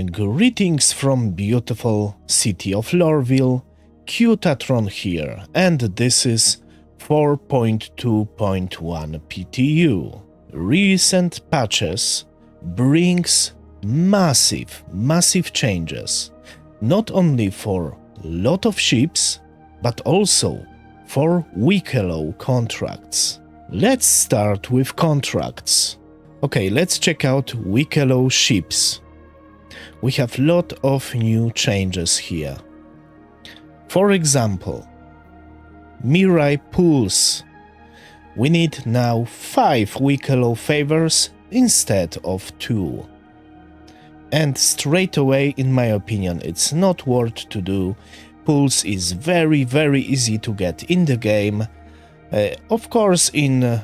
Greetings from beautiful city of Lorville, Qutatron here, and this is 4.2.1 PTU. Recent patches brings massive changes, not only for lot of ships, but also for Wikelo contracts. Let's start with contracts. Okay, let's check out Wikelo ships. We have lot of new changes here. For example, Mirai pools. We need now 5 Wikelo favors instead of 2. And straight away, in my opinion, it's not worth to do. Pools is very easy to get in the game. Of course in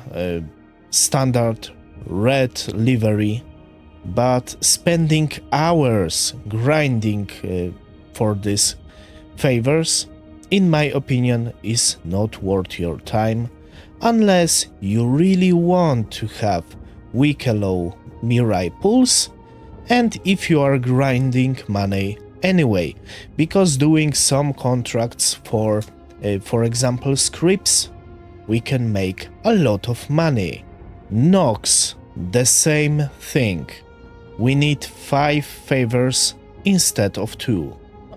standard red livery, but spending hours grinding for these favors, in my opinion, is not worth your time, unless you really want to have Wikelo Mirai pools, and if you are grinding money anyway, because doing some contracts for example scripts, we can make a lot of money. Nox, the same thing. We need 5 favors instead of 2.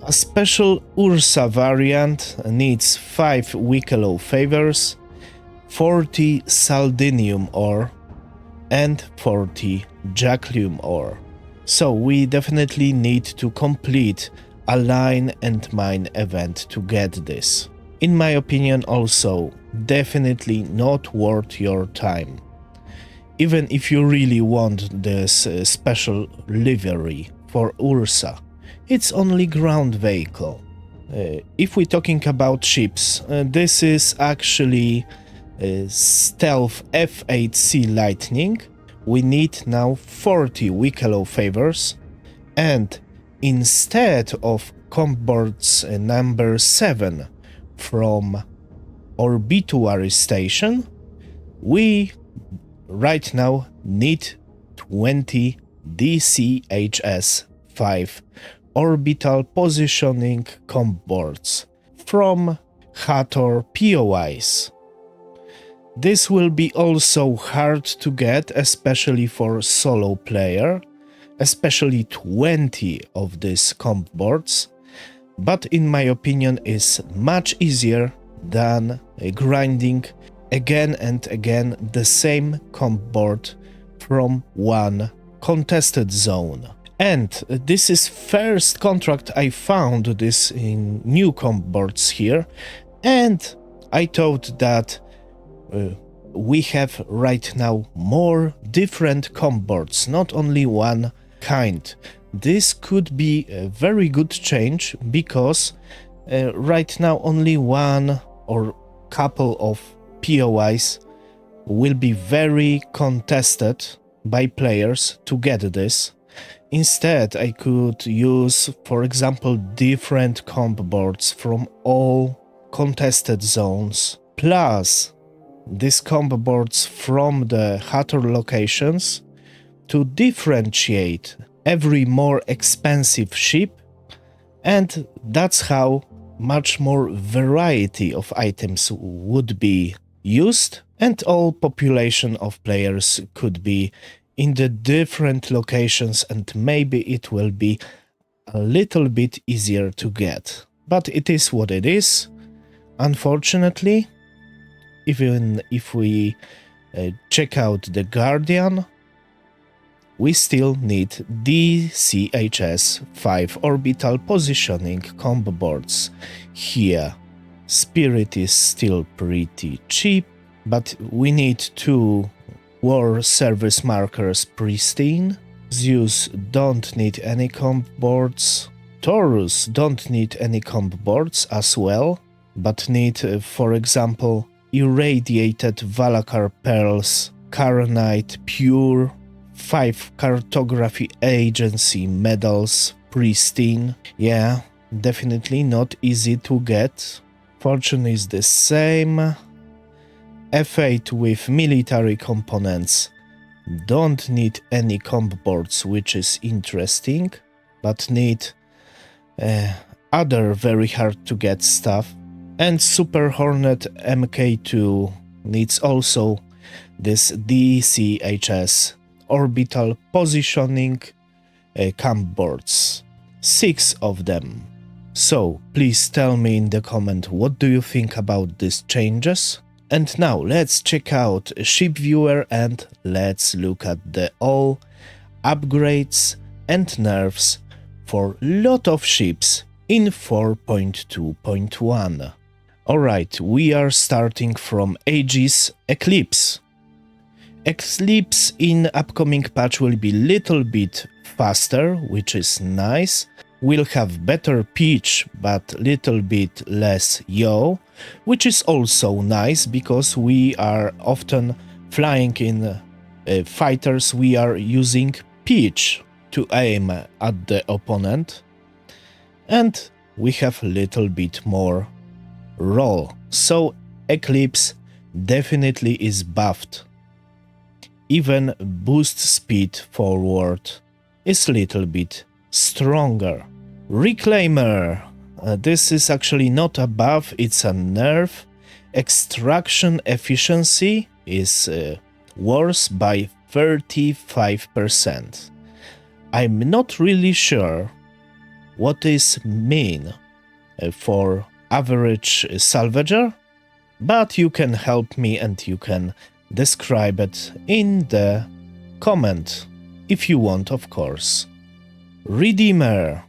A special Ursa variant needs 5 Wikelo favors, 40 Saldinium ore, and 40 Jaclium ore. So we definitely need to complete a line and mine event to get this. In my opinion also, definitely not worth your time. Even if you really want this special livery for Ursa, it's only ground vehicle. If we're talking about ships, this is actually Stealth F8C Lightning. We need now 40 Wikelo favors, and instead of comboards number 7 from Orbituary Station, we right now need 20 DCHS-5 orbital positioning comboards from Hathor POIs. This will be also hard to get, especially for solo player, especially 20 of these comboards, but in my opinion is much easier than grinding again and again the same comboard from one contested zone. And this is first contract I found this in new comboards here, and I thought that we have right now more different comboards, not only one kind. This could be a very good change, because right now only one or couple of POIs will be very contested by players to get this. Instead, I could use, for example, different comboards from all contested zones, plus these comboards from the Hathor locations to differentiate every more expensive ship, and that's how much more variety of items would be used, and all population of players could be in the different locations, and maybe it will be a little bit easier to get. But it is what it is. Unfortunately, even if we check out the Guardian, we still need DCHS-5 orbital positioning combo boards here. Spirit is still pretty cheap, but we need 2 war service markers pristine. Zeus don't need any combo boards. Taurus don't need any combo boards as well, but need, for example, irradiated Valakar pearls, Karanite pure, 5 cartography agency medals pristine. Yeah, definitely not easy to get. Fortune is the same. F8 with military components don't need any combo boards, which is interesting, but need other very hard to get stuff. And Super Hornet MK2 needs also this DCHS orbital positioning camp boards. 6 of them. So please tell me in the comment what do you think about these changes. And now let's check out Ship Viewer and let's look at the all upgrades and nerfs for lot of ships in 4.2.1. Alright, we are starting from Aegis Eclipse. Eclipse in upcoming patch will be little bit faster, which is nice. Will have better pitch, but little bit less yaw, which is also nice because we are often flying in fighters. We are using pitch to aim at the opponent, and we have little bit more roll. So Eclipse definitely is buffed. Even boost speed forward is little bit stronger. Reclaimer. This is actually not a buff, it's a nerf. Extraction efficiency is worse by 35%. I'm not really sure what this mean for average salvager, but you can help me and you can describe it in the comment if you want, of course. Redeemer.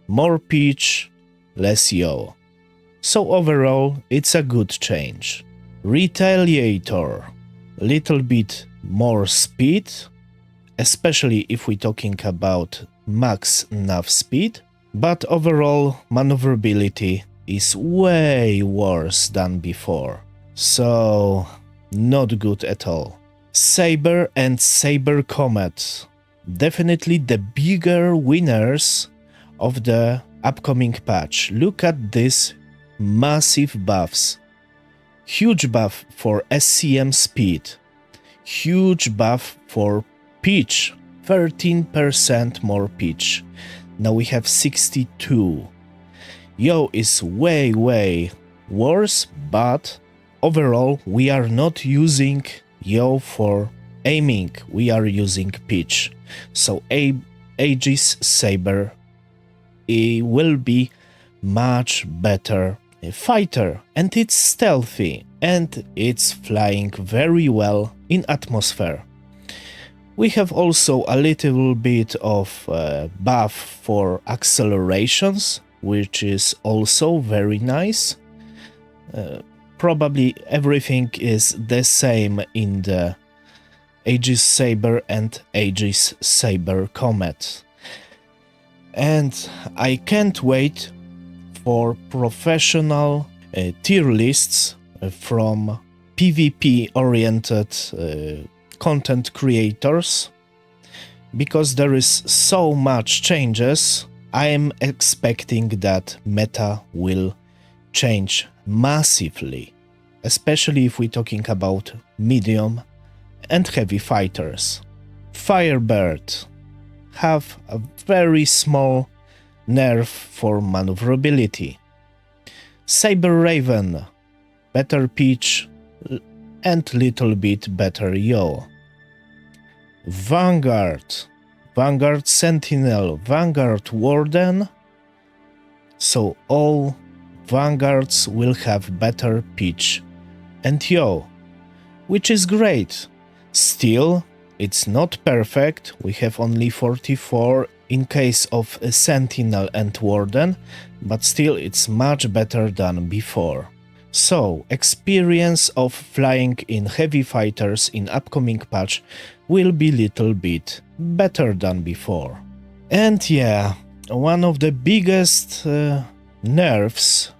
More pitch, less yaw. So overall, it's a good change. Retaliator. Little bit more speed, especially if we're talking about max nav speed, but overall maneuverability is way worse than before. So not good at all. Saber and Saber Comet. Definitely the bigger winners of the upcoming patch. Look at these massive buffs. Huge buff for SCM speed. Huge buff for pitch. 13% more pitch. Now we have 62. Yaw is way worse, but overall we are not using yaw for aiming, we are using pitch. So Aegis Saber will be much better fighter, and it's stealthy and it's flying very well in atmosphere. We have also a little bit of buff for accelerations, which is also very nice. Probably everything is the same in the Aegis Saber and Aegis Saber Comet. And I can't wait for professional tier lists from PvP-oriented content creators, because there is so much changes. I am expecting that meta will change massively, especially if we're talking about medium and heavy fighters. Firebird have a very small nerf for maneuverability. Saber Raven, better pitch and little bit better yaw. Vanguard, Vanguard Sentinel, Vanguard Warden. So all Vanguards will have better pitch and yaw, which is great. Still, it's not perfect. We have only 44 in case of a Sentinel and Warden, but still it's much better than before. So, experience of flying in heavy fighters in upcoming patch will be little bit better than before. And yeah, one of the biggest nerfs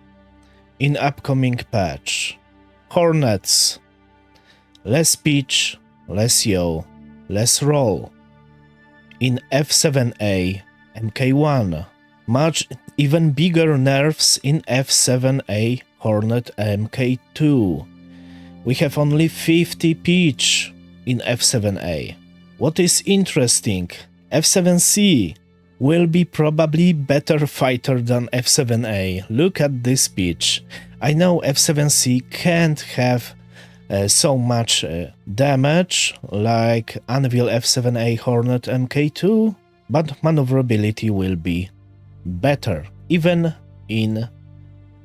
in upcoming patch. Hornets. Less pitch, less yaw, less roll. In F7A, MK1. Much even bigger nerfs in F7A Hornet MK2. We have only 50 pitch in F7A. What is interesting, F7C will be probably better fighter than F7A. Look at this pitch. I know F7C can't have so much damage like Anvil F7A Hornet MK2, but maneuverability will be better, even in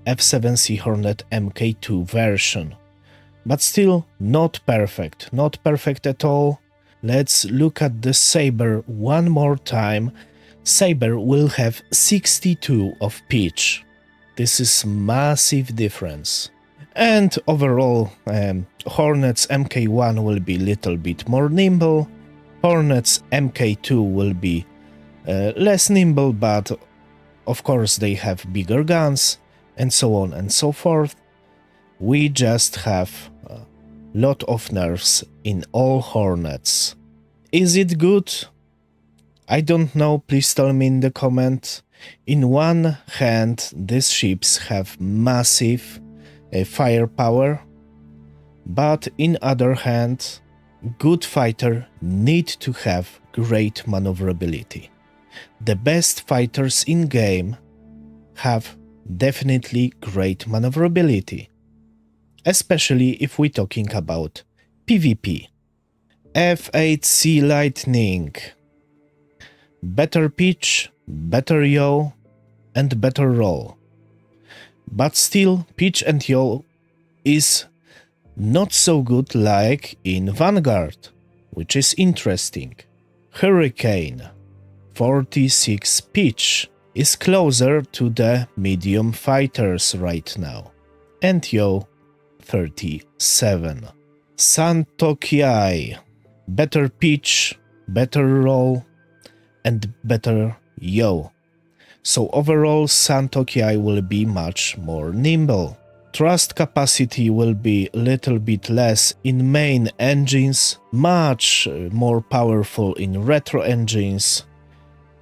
F7C Hornet MK2 version. But still not perfect at all. Let's look at the Saber one more time. Saber will have 62 of pitch. This is massive difference. And overall, Hornets MK1 will be little bit more nimble. Hornets MK2 will be less nimble, but of course they have bigger guns, and so on and so forth. We just have a lot of nerfs in all Hornets. Is it good? I don't know, please tell me in the comment. In one hand, these ships have massive firepower, but in other hand, good fighter need to have great maneuverability. The best fighters in game have definitely great maneuverability, especially if we're talking about PvP. F8C Lightning. Better pitch, better yaw, and better roll. But still, pitch and yaw is not so good like in Vanguard, which is interesting. Hurricane 46 pitch is closer to the medium fighters right now, and yaw 37. Santokiai, better pitch, better roll, and better yaw. So overall, Santokiai will be much more nimble. Thrust capacity will be a little bit less in main engines, much more powerful in retro engines,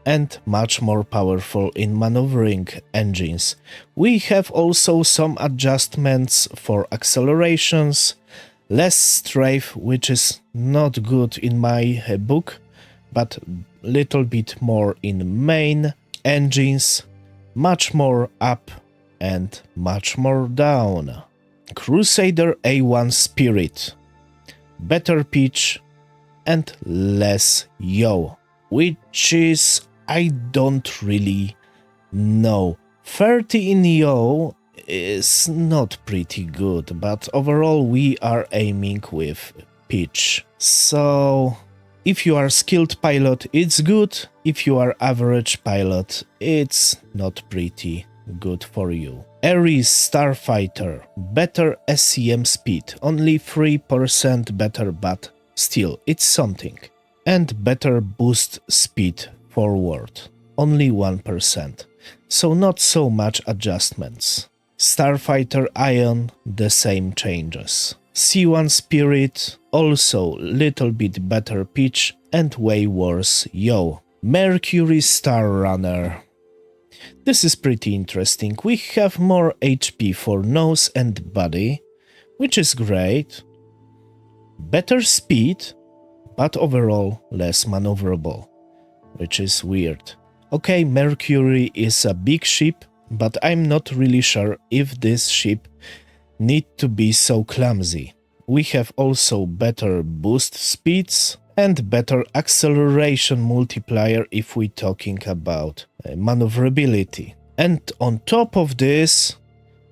and much more powerful in maneuvering engines. We have also some adjustments for accelerations, less strafe, which is not good in my book, but little bit more in main engines, much more up and much more down. Crusader A1 Spirit, better pitch and less yaw, which is, I don't really know. 30 in yaw is not pretty good, but overall we are aiming with pitch. So if you are skilled pilot, it's good. If you are average pilot, it's not pretty good for you. Ares Starfighter, better SCM speed, only 3% better, but still, it's something. And better boost speed forward, only 1%. So not so much adjustments. Starfighter Ion, the same changes. C1 Spirit, also little bit better pitch and way worse yaw. Mercury Star Runner. This is pretty interesting. We have more HP for nose and body, which is great. Better speed, but overall less maneuverable, which is weird. Okay, Mercury is a big ship, but I'm not really sure if this ship need to be so clumsy. We have also better boost speeds and better acceleration multiplier if we're talking about maneuverability. And on top of this,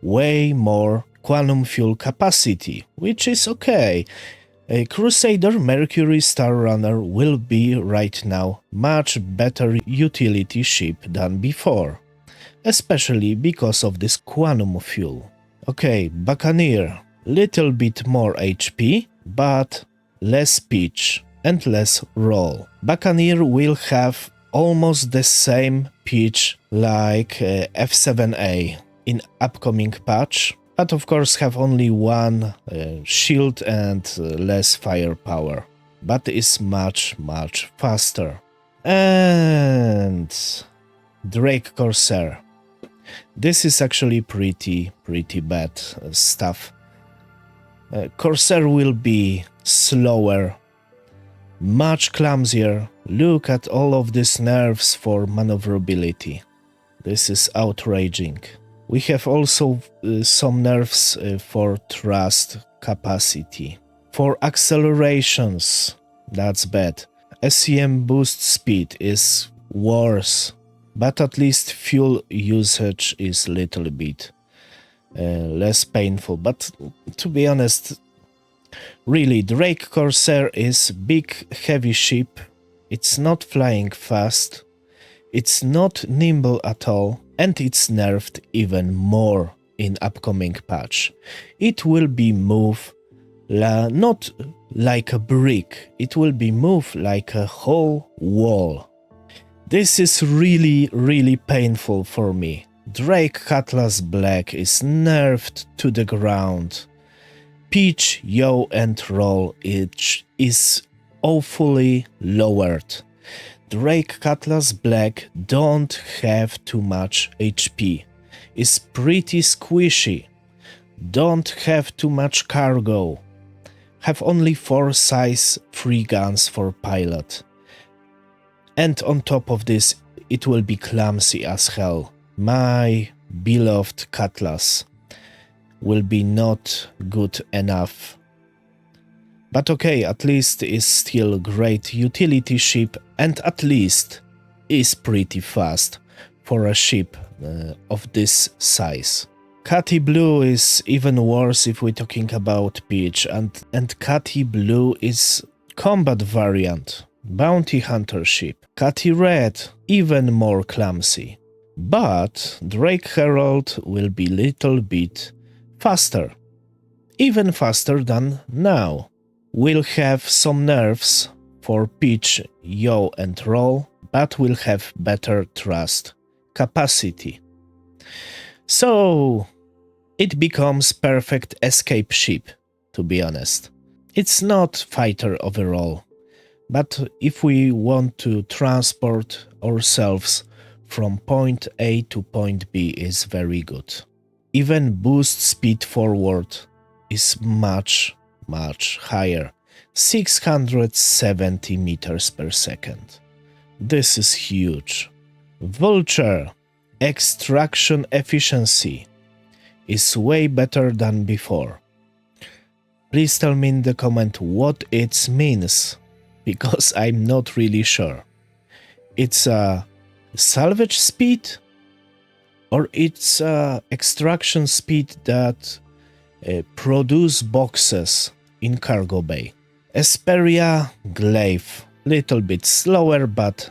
way more quantum fuel capacity, which is okay. A Crusader Mercury Star Runner will be right now much better utility ship than before, especially because of this quantum fuel. Okay, Buccaneer, little bit more HP, but less pitch and less roll. Buccaneer will have almost the same pitch like F7A in upcoming patch, but of course have only one shield and less firepower, but is much faster. And Drake Corsair. This is actually pretty bad stuff. Corsair will be slower, much clumsier. Look at all of these nerfs for maneuverability. This is outraging. We have also some nerfs for thrust capacity. For accelerations, that's bad. SEM boost speed is worse, but at least fuel usage is a little bit less painful. But to be honest, really, Drake Corsair is big, heavy ship. It's not flying fast. It's not nimble at all, and it's nerfed even more in upcoming patch. It will be moved not like a brick, it will be moved like a whole wall. This is really painful for me. Drake Cutlass Black is nerfed to the ground. Pitch, yaw and roll is awfully lowered. Drake Cutlass Black don't have too much HP. Is pretty squishy. Don't have too much cargo. Have only 4 size 3 guns for pilot. And on top of this, it will be clumsy as hell. My beloved Cutlass will be not good enough. But okay, at least is still great utility ship, and at least is pretty fast for a ship of this size. Catty Blue is even worse if we're talking about pitch, and Catty Blue is combat variant, bounty hunter ship. Catty Red, even more clumsy. But Drake Herald will be little bit faster, even faster than now. We'll have some nerfs for pitch, yaw and roll, but we'll have better thrust capacity. So it becomes perfect escape ship, to be honest. It's not fighter overall, but if we want to transport ourselves from point A to point B is very good. Even boost speed forward is much higher, 670 meters per second. This is huge. Vulture extraction efficiency is way better than before. Please tell me in the comment what it means, because I'm not really sure. It's a salvage speed, or it's a extraction speed that produce boxes in cargo bay. Esperia Glaive, little bit slower but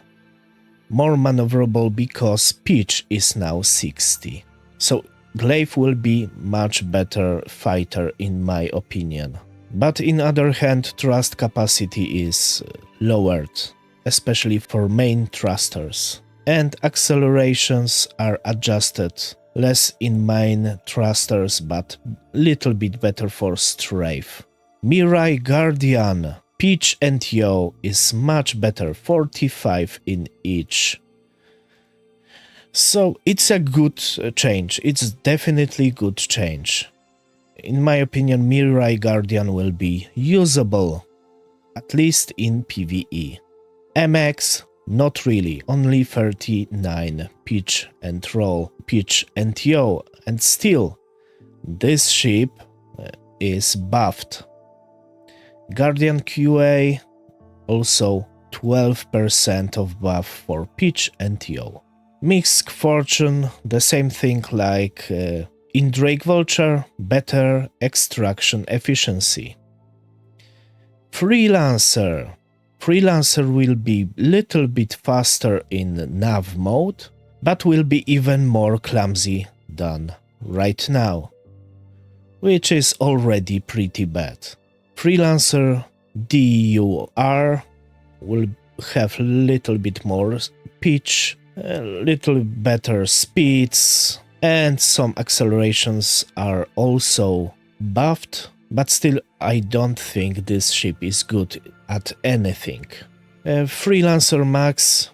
more maneuverable because pitch is now 60. So Glaive will be much better fighter in my opinion. But in other hand, thrust capacity is lowered, especially for main thrusters. And accelerations are adjusted, less in main thrusters but little bit better for strafe. Mirai Guardian, pitch and yaw is much better, 45 in each. So it's a good change, it's definitely good change. In my opinion, Mirai Guardian will be usable, at least in PvE. MX, not really, only 39 pitch and roll, pitch and yaw, and still, this ship is buffed. Guardian QA, also 12% of buff for pitch and yaw. Mixed Fortune, the same thing like in Drake Vulture, better extraction efficiency. Freelancer. Freelancer will be little bit faster in nav mode, but will be even more clumsy than right now, which is already pretty bad. Freelancer DUR will have little bit more pitch, a little better speeds, and some accelerations are also buffed, but still I don't think this ship is good at anything. Freelancer Max,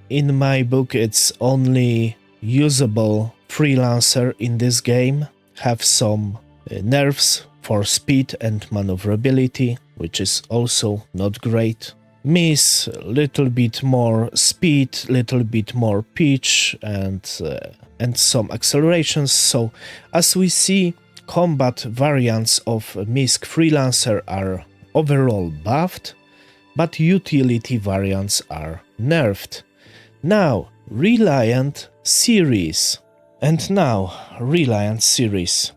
in my book it's only usable Freelancer in this game, have some nerfs for speed and maneuverability, which is also not great. miss little bit more speed, little bit more pitch, and some accelerations. So as we see, combat variants of Misk Freelancer are overall buffed, but utility variants are nerfed. Now, Reliant Series. And now, Reliant Series.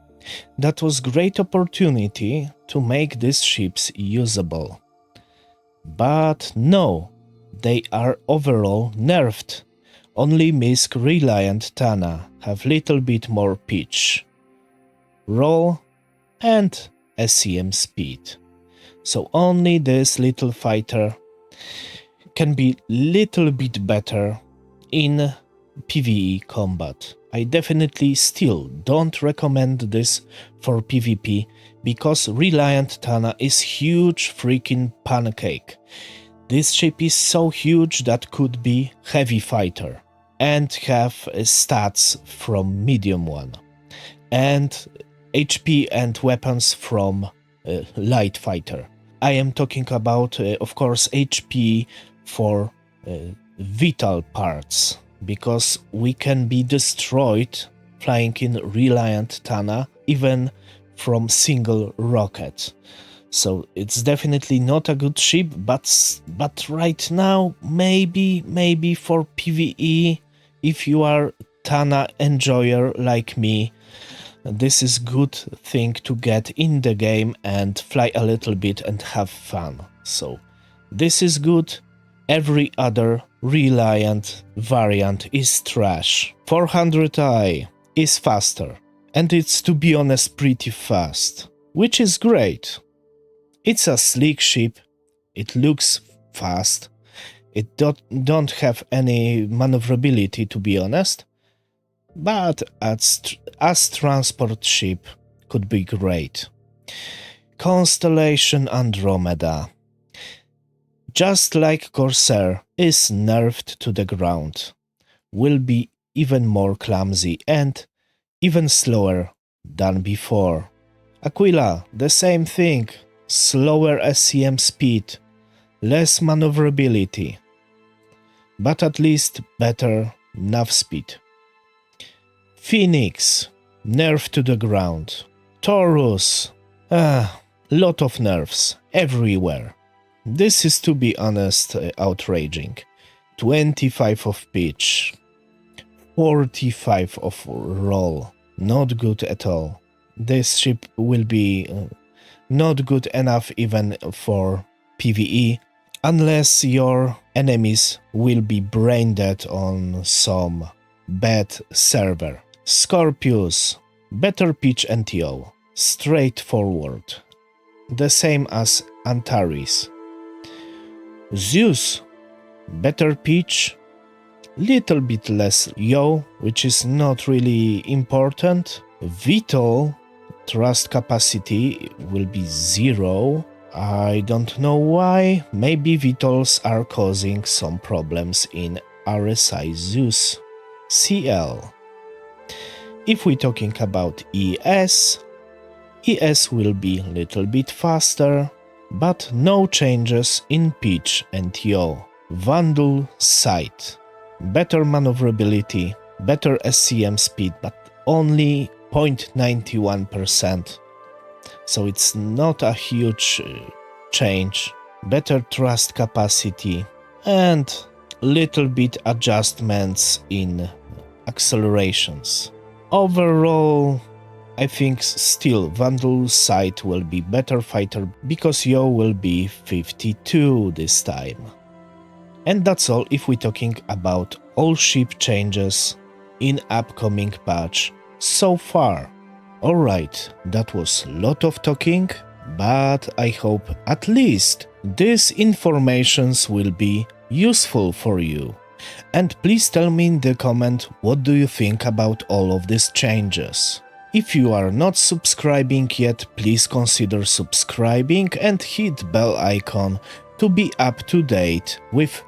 That was great opportunity to make these ships usable. But no, they are overall nerfed. Only Misk Reliant Tana have little bit more pitch, roll, and SCM speed. So only this little fighter can be little bit better in PvE combat. I definitely still don't recommend this for PvP because Reliant Tana is huge freaking pancake. This ship is so huge that could be heavy fighter and have stats from medium one and HP and weapons from light fighter. I am talking about, of course, HP for vital parts, because we can be destroyed flying in Reliant Tana even from single rocket. So it's definitely not a good ship, but right now maybe for PvE, if you are Tana enjoyer like me, this is good thing to get in the game and fly a little bit and have fun. So this is good. Every other Reliant variant is trash. 400i is faster, and it's, to be honest, pretty fast, which is great. It's a sleek ship, it looks fast, it don't have any maneuverability, to be honest, but as transport ship could be great. Constellation Andromeda. Just like Corsair is nerfed to the ground, will be even more clumsy and even slower than before. Aquila, the same thing, slower SCM speed, less maneuverability, but at least better nav speed. Phoenix, nerfed to the ground. Taurus, lot of nerfs everywhere. This is, to be honest, outraging. 25 of pitch, 45 of roll, not good at all. This ship will be not good enough even for PvE, unless your enemies will be brain dead on some bad server. Scorpius, better pitch NTO, straightforward, the same as Antares. Zeus, better pitch, little bit less yaw, which is not really important. Vital, thrust capacity will be 0. I don't know why, maybe Vitals are causing some problems in RSI Zeus. CL. If we're talking about ES will be a little bit faster, but no changes in pitch and yaw. Vandal Sight, better maneuverability, better SCM speed, but only 0.91%. So it's not a huge change. Better thrust capacity and little bit adjustments in accelerations. Overall, I think still Vandal Sight will be better fighter because yaw will be 52 this time. And that's all if we're talking about all ship changes in upcoming patch so far. Alright, that was a lot of talking, but I hope at least these informations will be useful for you. And please tell me in the comment what do you think about all of these changes. If you are not subscribing yet, please consider subscribing and hit bell icon to be up to date with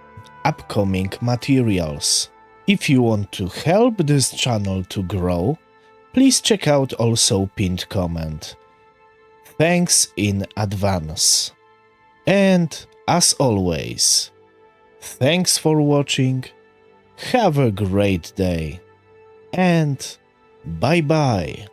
upcoming materials. If you want to help this channel to grow, please check out also pinned comment. Thanks in advance. And as always, thanks for watching, have a great day, and bye bye.